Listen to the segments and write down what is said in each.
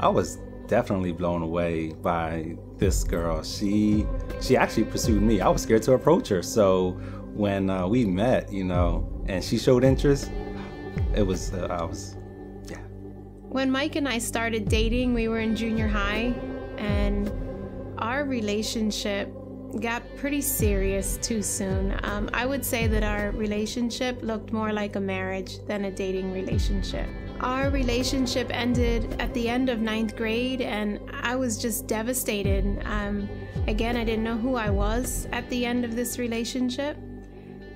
I was definitely blown away by this girl. She actually pursued me. I was scared to approach her. So when we met, and she showed interest, it was, yeah. When Mike and I started dating, we were in junior high, and our relationship got pretty serious too soon. I would say that our relationship looked more like a marriage than a dating relationship. Our relationship ended at the end of 9th grade, and I was just devastated. Again, I didn't know who I was at the end of this relationship,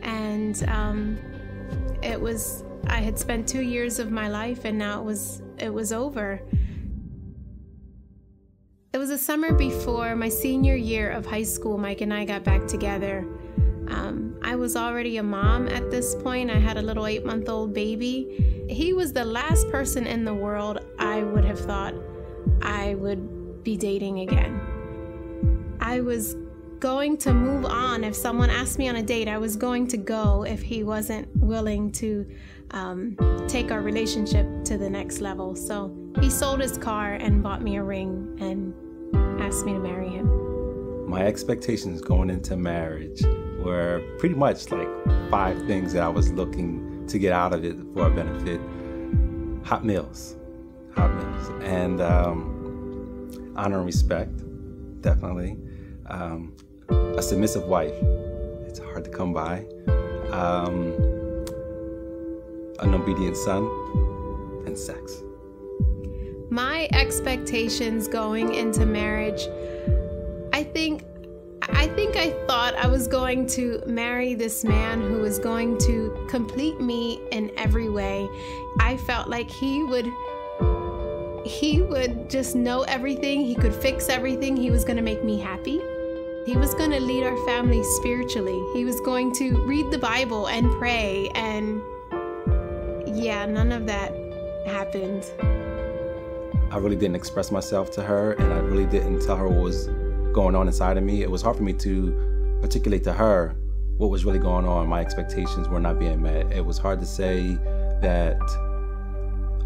and I had spent 2 years of my life, and now it was over. It was the summer before my senior year of high school. Mike and I got back together. I was already a mom at this point. I had a little 8-month-old baby. He was the last person in the world I would have thought I would be dating again. I was going to move on. If someone asked me on a date, I was going to go if he wasn't willing to take our relationship to the next level. So he sold his car and bought me a ring and asked me to marry him. My expectations going into marriage were pretty much like 5 things that I was looking to get out of it for a benefit. Hot meals, and honor and respect, definitely. A submissive wife, it's hard to come by. An obedient son, and sex. My expectations going into marriage, I think I thought I was going to marry this man who was going to complete me in every way. I felt like he would just know everything. He could fix everything. He was going to make me happy. He was going to lead our family spiritually. He was going to read the Bible and pray, and yeah, none of that happened. I really didn't express myself to her, and I really didn't tell her what was going on inside of me. It was hard for me to articulate to her what was really going on. My expectations were not being met. It was hard to say that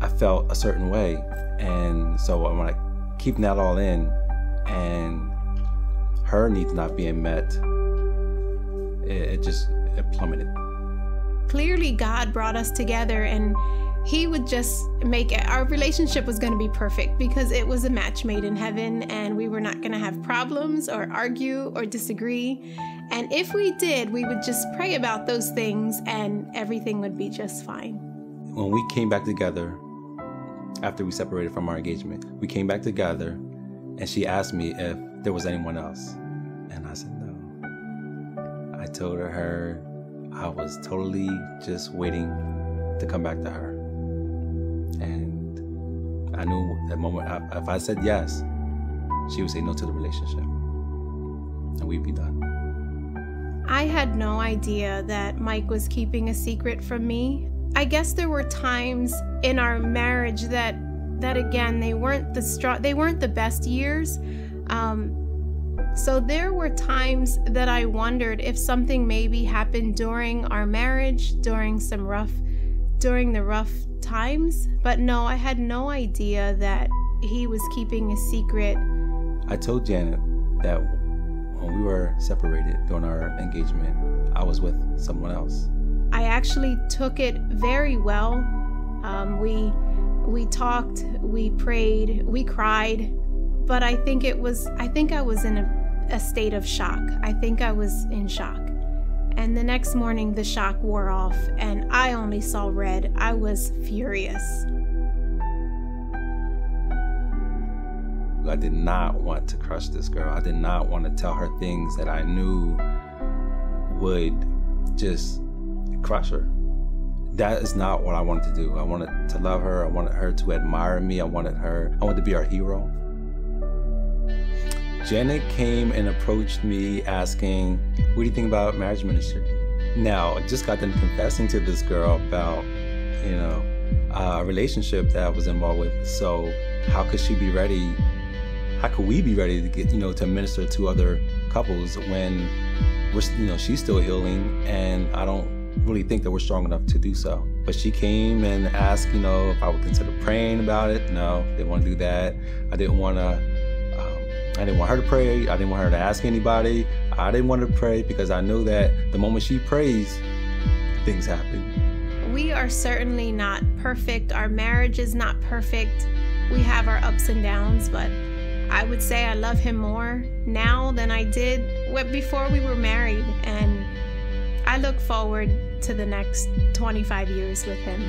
I felt a certain way. And so I'm like keeping that all in, and her needs not being met, it plummeted. Clearly God brought us together, and he would just make it. Our relationship was going to be perfect because it was a match made in heaven, and we were not going to have problems or argue or disagree. And if we did, we would just pray about those things and everything would be just fine. When we came back together, after we separated from our engagement, we came back together, and she asked me if there was anyone else. And I said no. I told her I was totally just waiting to come back to her. And I knew that moment, if I said yes, she would say no to the relationship, and we'd be done. I had no idea that Mike was keeping a secret from me. I guess there were times in our marriage that again, they weren't the best years. So there were times that I wondered if something maybe happened during our marriage, during the rough times. But no, I had no idea that he was keeping a secret. I told Janet that when we were separated during our engagement, I was with someone else. I actually took it very well. We talked, we prayed, we cried, but I think I was in a state of shock. I think I was in shock. And the next morning, the shock wore off, and I only saw red. I was furious. I did not want to crush this girl. I did not want to tell her things that I knew would just crush her. That is not what I wanted to do. I wanted to love her. I wanted her to admire me. I wanted to be her hero. Janet came and approached me asking, what do you think about marriage ministry? Now, I just got done confessing to this girl about, a relationship that I was involved with. So how could she be ready? How could we be ready to get, to minister to other couples when we're, she's still healing, and I don't really think that we're strong enough to do so. But she came and asked, if I would consider praying about it. No, didn't want to do that. I didn't want her to pray. I didn't want her to ask anybody. I didn't want her to pray because I knew that the moment she prays, things happen. We are certainly not perfect. Our marriage is not perfect. We have our ups and downs, but I would say I love him more now than I did before we were married. And I look forward to the next 25 years with him.